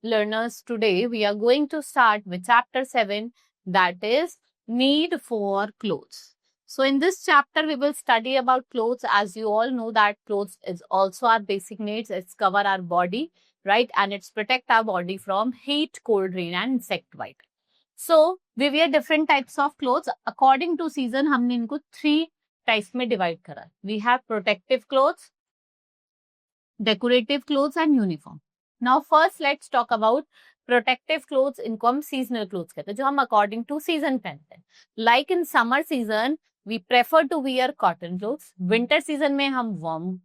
learners, today we are going to start with chapter 7, that is need for clothes. So in this chapter we will study about clothes. As you all know that clothes is also our basic needs. It's cover our body, right? And it's protect our body from heat, cold, rain and insect bite. So we wear different types of clothes according to season. हमने इनको 3 types में divide करा. We have protective clothes, decorative clothes and uniform. Now first let's talk about protective clothes. इनको हम seasonal clothes कहते हैं, जो हम according to season पहनते हैं. Like in summer season, we prefer to wear cotton clothes. Winter season में हम warm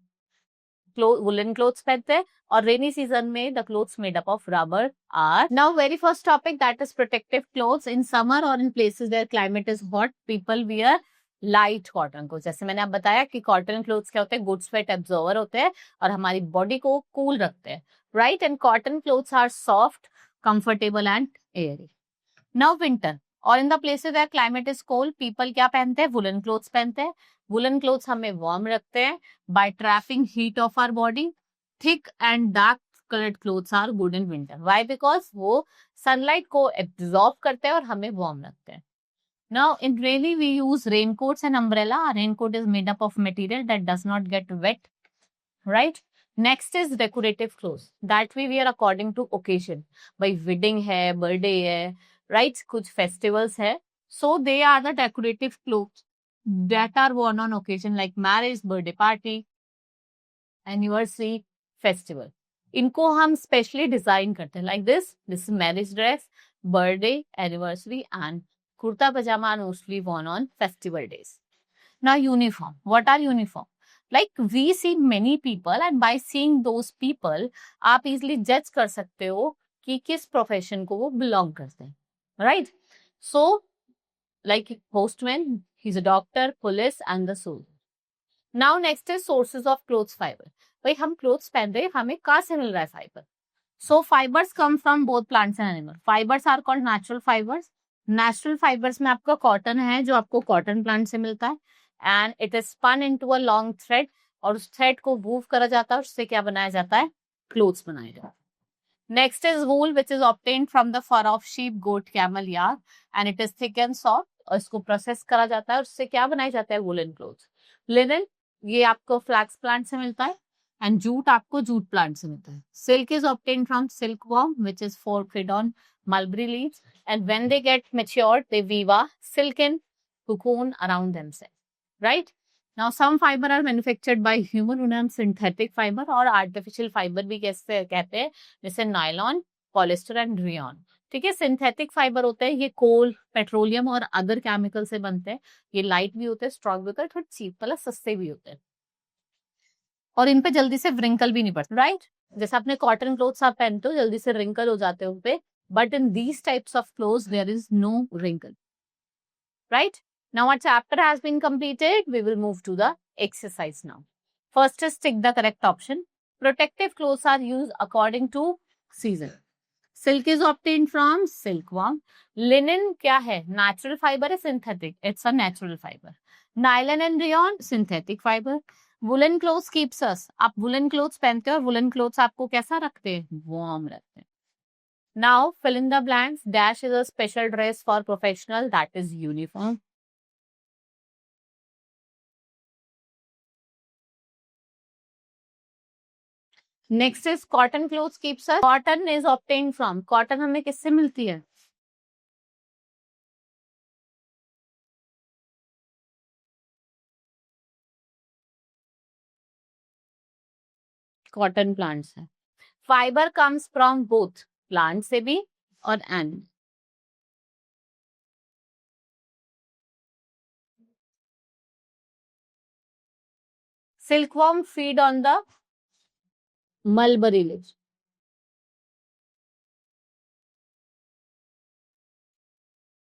woolen clothes पहनते हैं, और rainy season में the clothes made up of rubber are. Now very first topic, that is protective clothes. In summer or in places where climate is hot, people wear light cotton cloth. जैसे मैंने आप बताया कि cotton clothes क्या होते हैं, good sweat absorber होते हैं और हमारी बॉडी को कूल रखते हैं, right? And cotton clothes are soft, comfortable and airy. Now winter और in the places where climate is cold, people क्या पहनते हैं? वुलन क्लोथ्स पहनते हैं. वुलन क्लोथ्स हमें वार्म रखते हैं by trapping heat of our body. Thick and dark colored clothes are good in winter. Why? Because वो sunlight को absorb करते हैं और हमें warm रखते हैं. Now in rainy we use raincoats and umbrella. Our raincoat is made up of material that does not get wet, right? Next is decorative clothes that we wear according to occasion. भाई wedding है, birthday है, right? कुछ festivals है. So they are the decorative clothes that are worn on occasion like marriage, birthday party, anniversary, festival. इनको हम specially design करते हैं. Like this marriage dress, birthday, anniversary and kurta pajama are mostly worn on festival days. Now uniform. What are uniform? Like we see many people and by seeing those people आप easily judge कर सकते हो कि किस profession को वो belong करते हैं, right? So like postman, he's a doctor, police and the soldier. Now next is sources of clothes fiber. भाई हम क्लोथ्स पहन रहे हैं, हमें कहाँ से मिल रहा है fibre? So fibers come from both plants and animals. Fibers are called natural fibers. Natural fibres में आपका कॉटन है जो आपको कॉटन प्लांट से मिलता है, and it is spun into a long thread, और उस थ्रेड को वूव करा जाता है, उससे क्या बनाया जाता है? क्लोथ्स बनाए जाते हैं. Next is wool which is obtained from the fur of sheep, goat, camel, यार्ड and it is thick and soft, और इसको प्रोसेस करा जाता है, उससे क्या बनाया जाता है? Woollen clothes. लिनन ये आपको फ्लैक्स प्लांट से मिलता है, एंड जूट आपको जूट प्लांट से मिलता है. Silk is obtained from silk worm which is fed on mulberry leaves, and when they get matured they weave a silken cocoon around themselves, right? Now some fiber are manufactured by human, उन्हें हम synthetic fiber और artificial fiber भी कैसे कहते हैं, जैसे nylon, polyester and rayon. ठीक है, सिंथेटिक फाइबर होते हैं, ये कोल, पेट्रोलियम और अदर केमिकल से बनते हैं. ये लाइट भी होते हैं, स्ट्रॉन्ग भी होते हैं, थोड़े चीप मतलब सस्ते भी होते हैं, और इन पे जल्दी से व्रिंकल भी नहीं पड़ते, राइट? जैसे अपने कॉटन क्लोथ्स आप पहनते हो, जल्दी से रिंकल हो जाते हैं उन पे, but in these types of clothes there is no wrinkle, right? Now our chapter has been completed. We will move to the exercise now. First is tick the correct option. Protective clothes are used according to season. Silk is obtained from silkworm. Linen क्या है? Natural fiber है, synthetic. It's a natural fiber. Nylon and rayon, synthetic fiber. Woolen clothes keeps us. आप woolen clothes पहनते हो और woolen clothes आपको कैसा रखते हैं? Warm रखते हैं. Now fill in the blanks. Dash is a special dress for professional, that is uniform. Next is cotton clothes keeps us. Cotton is obtained from. Cotton हमें किससे मिलती है? Cotton plants है. Fiber comes from both plant से भी और animal. Silkworm feed on the mulberry leaves.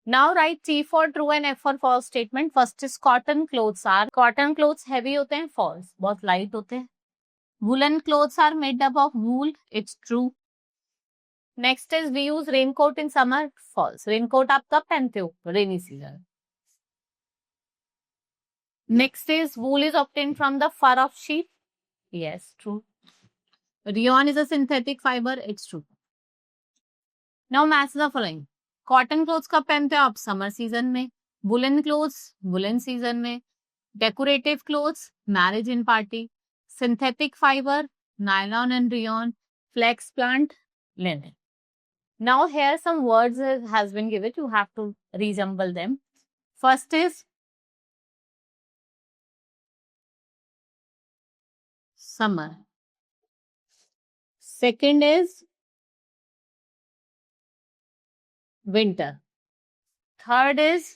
Now write T for true and F for false statement. First is cotton clothes are. Cotton clothes heavy होते हैं, false. बहुत light होते हैं. Woolen clothes are made up of wool. It's true. Next is we use raincoat in summer. False. Raincoat आप कब पहनते हो? Rainy season. Next is wool is obtained from the fur of sheep. Yes, true. Rayon is a synthetic fiber. It's true. Now match the following. Cotton clothes कब पहनते हो आप? Summer season में. Woollen clothes woollen season में. Decorative clothes marriage in party. Synthetic fibre nylon and rayon. Flex plant linen. Now here some words has been given. You have to resemble them. First is summer. Second is winter. Third is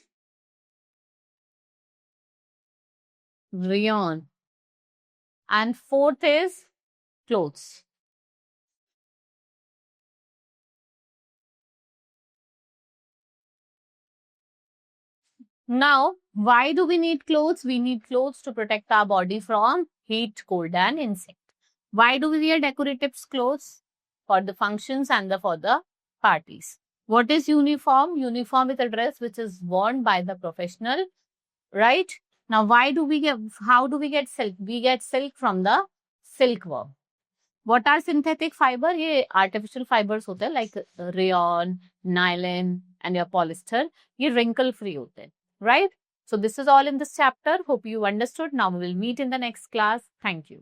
rayon. And fourth is clothes. Now, why do we need clothes? We need clothes to protect our body from heat, cold, and insect. Why do we wear decorative clothes? For the functions and for the parties. What is uniform? Uniform is a dress which is worn by the professional, right? Now, how do we get silk? We get silk from the silkworm. What are synthetic fiber? ये artificial fibers होते हैं like rayon, nylon and your polyester. ये wrinkle free होते हैं, right? So this is all in this chapter. Hope you understood. Now we will meet in the next class. Thank you.